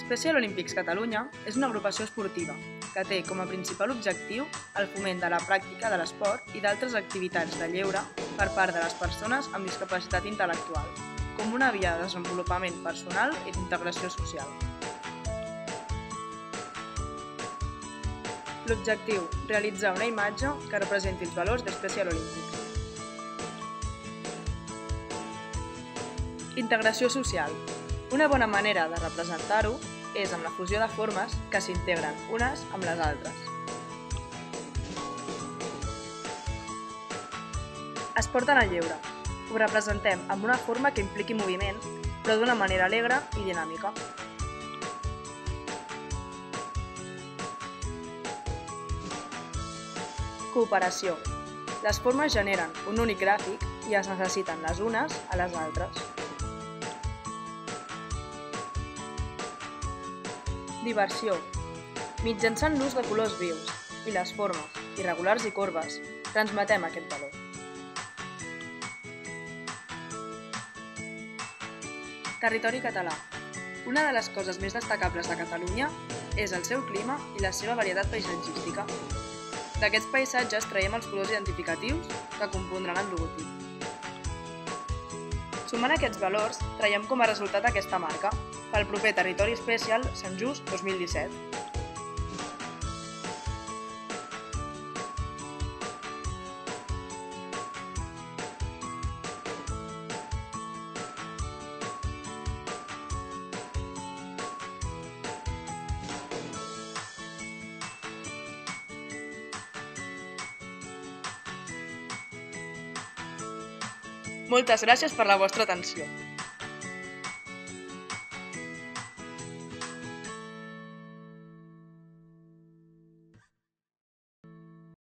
Special Olympics Catalunya és una agrupació esportiva que té com a principal objectiu el foment de la pràctica de l'esport i d'altres activitats de lleure per part de les persones amb discapacitat intel·lectual, com una via de desenvolupament personal i d'integració social. L'objectiu: realitzar una imatge que representi els valors de Special Olympics. Integració social. Una bona manera de representar-ho és amb la fusió de formes que s'integren unes amb les altres. Esport en el lleure. Ho representem amb una forma que impliqui moviment, però d'una manera alegre i dinàmica. Cooperació. Les formes generen un únic gràfic i es necessiten les unes a les altres. Diversió. Mitjançant l'ús de colors vius i les formes, irregulars i corbes, transmetem aquest valor. Territori català. Una de les coses més destacables de Catalunya és el seu clima i la seva varietat paisatgística. D'aquests paisatges traiem els colors identificatius que compondran el logotip. Sumant aquests valors, traiem com a resultat aquesta marca, pel proper Territori Special Sant Just 2017. Moltes gràcies per la vostra atenció.